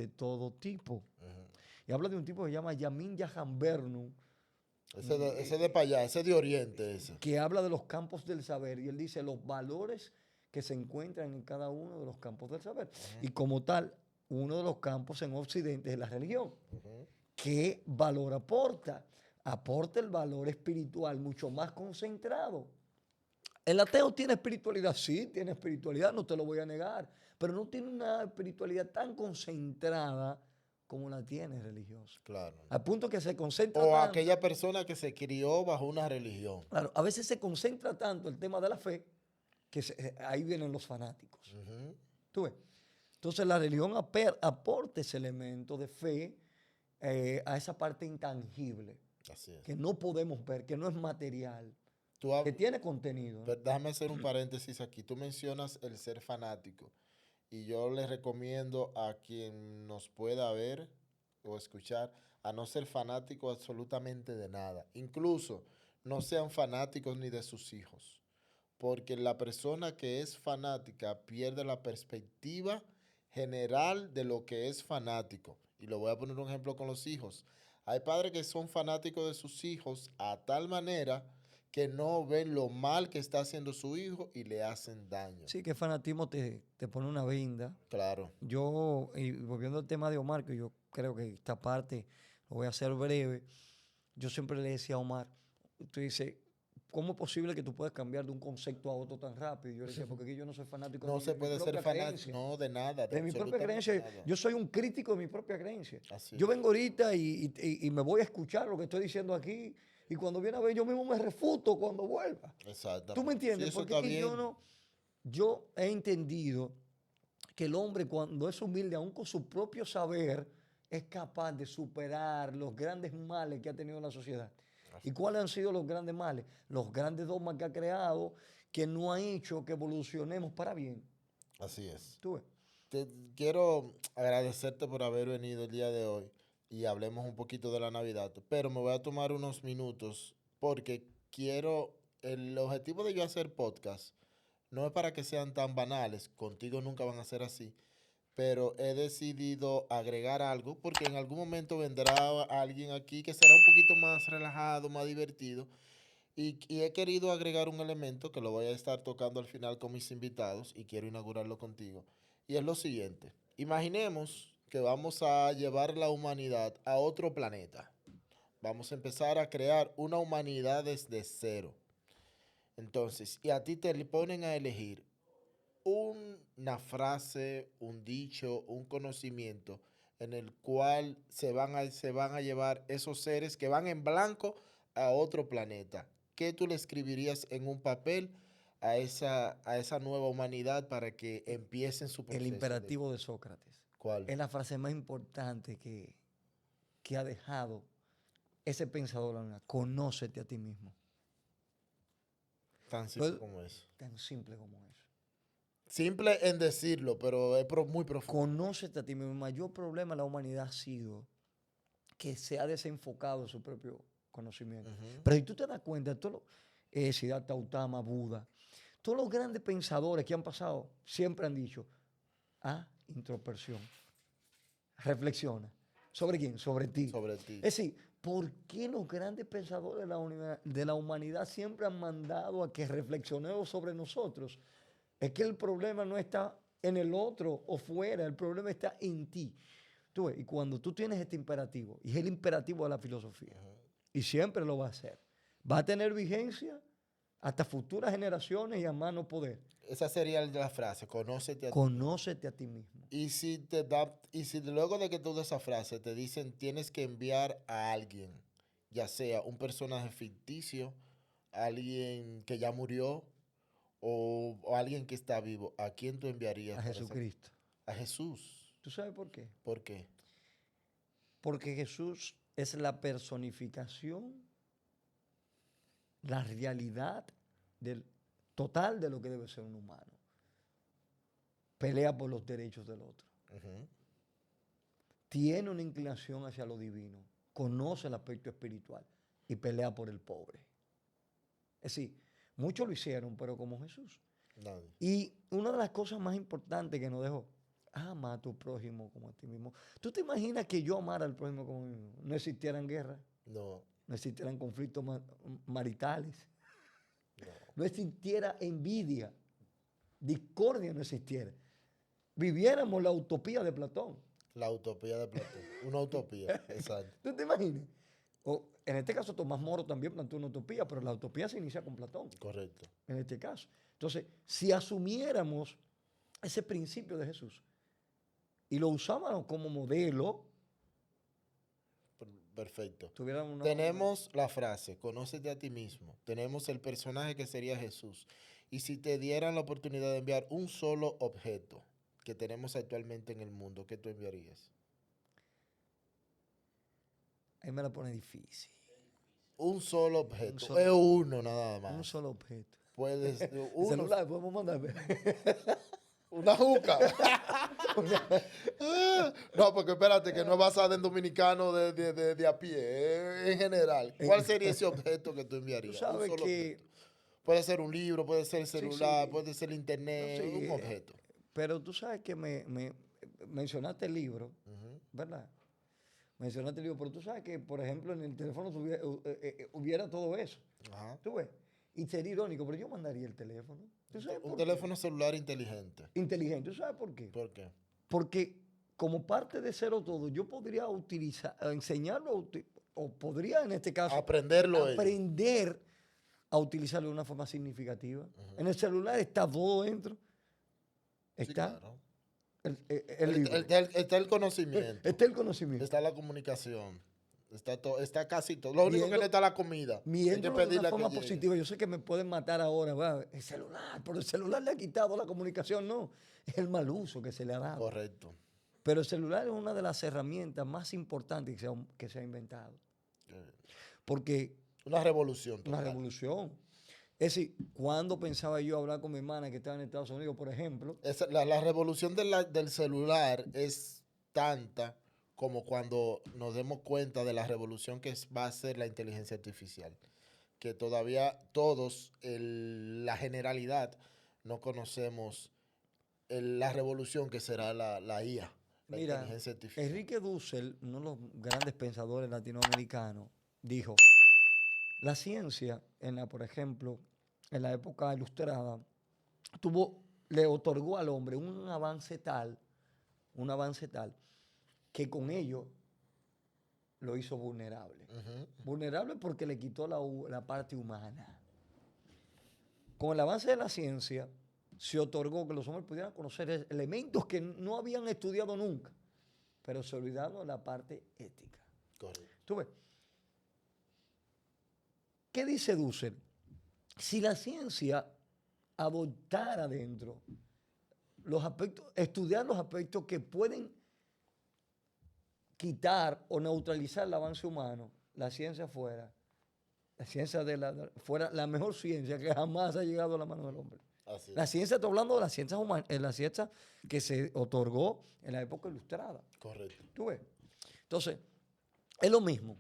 todo tipo. Ujú. Y habla de un tipo que se llama Yamin Yahan Bernum, Ese de para allá, ese de Oriente, ese. que habla de los campos del saber. Y él dice los valores que se encuentran en cada uno de los campos del saber. Ujú, Y como tal, uno de los campos en Occidente es la religión. ujú. ¿Qué valor aporta? Aporta el valor espiritual mucho más concentrado. El ateo tiene espiritualidad, sí, tiene espiritualidad, no te lo voy a negar, pero no tiene una espiritualidad tan concentrada como la tiene religiosa. Claro. Al punto que se concentra O tanto, aquella persona que se crió bajo una religión. claro, a veces se concentra tanto el tema de la fe que ahí vienen los fanáticos. Ujú. ¿Tú ves? Entonces la religión aporta ese elemento de fe a esa parte intangible Así es. que no podemos ver, que no es material, Tú, que tiene contenido, ¿no? déjame hacer un paréntesis aquí. Tú mencionas el ser fanático y yo le recomiendo a quien nos pueda ver o escuchar a no ser fanático absolutamente de nada. Incluso no sean fanáticos ni de sus hijos, porque la persona que es fanática pierde la perspectiva general de lo que es fanático. Y lo voy a poner un ejemplo con los hijos. Hay padres que son fanáticos de sus hijos a tal manera que no ven lo mal que está haciendo su hijo y le hacen daño. Sí, que fanatismo te pone una venda. Claro. Yo, y volviendo al tema de Omar, que yo creo que esta parte lo voy a hacer breve, yo siempre le decía a Omar, tú dices, ¿cómo es posible que tú puedas cambiar de un concepto a otro tan rápido? Yo le decía, porque aquí yo no soy fanático No de se mi puede ser propia fanático, creencia. no, de nada, de De mi propia absolutamente creencia, nada. yo soy un crítico de mi propia creencia. Así Yo es. vengo ahorita y me voy a escuchar lo que estoy diciendo aquí y cuando viene a ver yo mismo me refuto cuando vuelva. Exactamente. ¿Tú me Sí, entiendes? eso Porque está es que bien. yo he entendido que el hombre cuando es humilde, aún con su propio saber, es capaz de superar los grandes males que ha tenido la sociedad. ¿Y cuáles han sido los grandes males? Los grandes dogmas que ha creado, que no ha hecho que evolucionemos para bien. Así es. ¿Tú ves? Quiero agradecerte por haber venido el día de hoy y hablemos un poquito de la Navidad, pero me voy a tomar unos minutos porque el objetivo de yo hacer podcast no es para que sean tan banales, contigo nunca van a ser así, pero he decidido agregar algo porque en algún momento vendrá alguien aquí que será un poquito más relajado, más divertido y he querido agregar un elemento que lo voy a estar tocando al final con mis invitados y quiero inaugurarlo contigo. Y es lo siguiente. Imaginemos que vamos a llevar la humanidad a otro planeta. Vamos a empezar a crear una humanidad desde cero. Entonces, y a ti te le ponen a elegir una frase, un dicho, un conocimiento en el cual se van a llevar esos seres que van en blanco a otro planeta. ¿Qué tú le escribirías en un papel a esa nueva humanidad para que empiecen su El proceso? imperativo de Sócrates ¿Cuál? es la frase más importante que ha dejado ese pensador. Conócete a ti mismo. Tan simple Pues, como eso. tan simple como eso. Simple en decirlo, pero es muy profundo. Conócete a ti mismo. El mayor problema de la humanidad ha sido que se ha desenfocado su propio conocimiento. Pero si tú te das cuenta, Siddhartha Gautama, Buda, todos los grandes pensadores que han pasado siempre han dicho, introspección, reflexiona. ¿Sobre quién? Sobre ti. Sobre ti. Es decir, ¿por qué los grandes pensadores de la humanidad siempre han mandado a que reflexionemos sobre nosotros? Es que el problema no está en el otro o fuera, el problema está en ti. Tú ves, y cuando tú tienes este imperativo, y es el imperativo de la filosofía, y siempre lo va a hacer, va a tener vigencia hasta futuras generaciones y a más no poder. Esa sería la frase, conócete a ti. Conócete a ti mismo. Y si luego de que tú des esa frase te dicen tienes que enviar a alguien, ya sea un personaje ficticio, alguien que ya murió o alguien que está vivo, ¿a quién tú enviarías? A Jesucristo. A Jesús. ¿Tú sabes por qué? ¿Por qué? Porque Jesús es la personificación, la realidad total de lo que debe ser un humano. Pelea por los derechos del otro. Tiene una inclinación hacia lo divino, conoce el aspecto espiritual y pelea por el pobre. Es decir, muchos lo hicieron, pero como Jesús. Nadie. Y una de las cosas más importantes que nos dejó, ama a tu prójimo como a ti mismo. ¿Tú te imaginas que yo amara al prójimo como a mí mismo? No existieran guerras, No. no existieran conflictos maritales, No. no existiera envidia, discordia no existiera. Viviéramos la utopía de Platón. La utopía de Platón. Una utopía, exacto. ¿Tú te imaginas? O, en este caso, Tomás Moro también planteó una utopía, pero la utopía se inicia con Platón. Correcto. En este caso. Entonces, si asumiéramos ese principio de Jesús y lo usáramos como modelo, Perfecto. tuviéramos Tenemos la frase, conócete a ti mismo. Tenemos el personaje que sería Jesús. Y si te dieran la oportunidad de enviar un solo objeto que tenemos actualmente en el mundo, ¿qué tú enviarías? Ahí me la pone difícil. Un solo objeto. solo- Es uno nada más. Un solo objeto. Puedes. El Uno, celular, podemos mandar. una juca. No, porque espérate, que no es basada en dominicano de a pie, en general. ¿Cuál sería ese objeto que tú Tú enviarías? sabes Un solo que... objeto. Puede ser un libro, puede ser el celular, sí. puede ser el internet, No, sí, un objeto. pero tú sabes que me mencionaste el libro, ¿verdad? Mencionaste el libro, pero tú sabes que, por ejemplo, en el teléfono hubiera todo eso. Ajá. ¿Tú ves? Y sería irónico, pero yo mandaría el teléfono. ¿Tú sabes Un por qué? teléfono celular inteligente. Inteligente. ¿Tú sabes por qué? ¿Por qué? Porque como parte de cero todo, yo podría enseñarlo, o podría en este caso Aprenderlo ellos. aprender a utilizarlo de una forma significativa. En el celular está todo dentro. Sí, Está claro. el libro. Está el conocimiento, Está el conocimiento. está la comunicación, está casi todo. Lo único que no Viendo- está es la comida. Hay que Viéndolo de una pedirle a que forma llegue. positiva. Yo sé que me pueden matar ahora, ¿verdad? El celular, pero el celular le ha quitado la comunicación. No, es el mal uso que se le ha dado. Correcto. Pero el celular es una de las herramientas más importantes que se ha inventado. Porque Una revolución una total. revolución. Es decir, cuando pensaba yo hablar con mi hermana que estaba en Estados Unidos, por ejemplo, La revolución del celular es tanta como cuando nos demos cuenta de la revolución que va a ser la inteligencia artificial. Que todavía todos, la generalidad, no conocemos la revolución que será la IA, la mira, inteligencia artificial. Enrique Dussel, uno de los grandes pensadores latinoamericanos, dijo, la ciencia, por ejemplo, en la época ilustrada, le otorgó al hombre un avance tal, que con ello lo hizo vulnerable. Ujú. Vulnerable porque le quitó la parte humana. Con el avance de la ciencia, se otorgó que los hombres pudieran conocer elementos que no habían estudiado nunca, pero se olvidaron de la parte ética. Correcto. ¿Tú ves? ¿Qué dice Dussel? Si la ciencia adoptara dentro los aspectos, estudiar los aspectos que pueden quitar o neutralizar el avance humano, la ciencia fuera la mejor ciencia que jamás ha llegado a la mano del hombre. Así La es. ciencia, estoy hablando de la ciencia humana, la ciencia que se otorgó en la época ilustrada. Correcto. ¿Tú ves? Entonces, es lo mismo.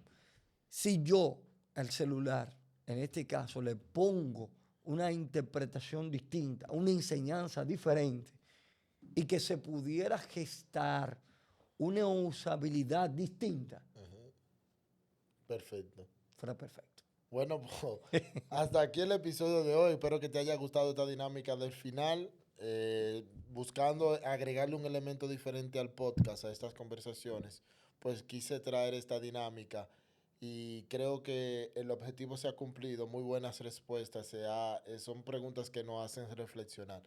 Si yo al celular, en este caso, le pongo una interpretación distinta, una enseñanza diferente, y que se pudiera gestar una usabilidad distinta, Perfecto. fuera perfecto. Bueno, pues, hasta aquí el episodio de hoy. Espero que te haya gustado esta dinámica del final. Buscando agregarle un elemento diferente al podcast, a estas conversaciones, pues quise traer esta dinámica y creo que el objetivo se ha cumplido. Muy buenas respuestas. Son preguntas que nos hacen reflexionar.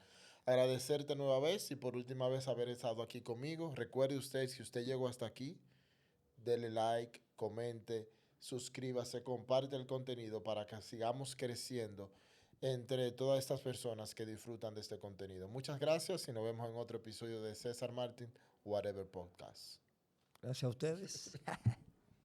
Agradecerte nueva vez y por última vez haber estado aquí conmigo. Recuerde usted, si usted llegó hasta aquí, dele like, comente, suscríbase, comparte el contenido para que sigamos creciendo entre todas estas personas que disfrutan de este contenido. Muchas gracias y nos vemos en otro episodio de César Martin Whatever Podcast. Gracias a ustedes.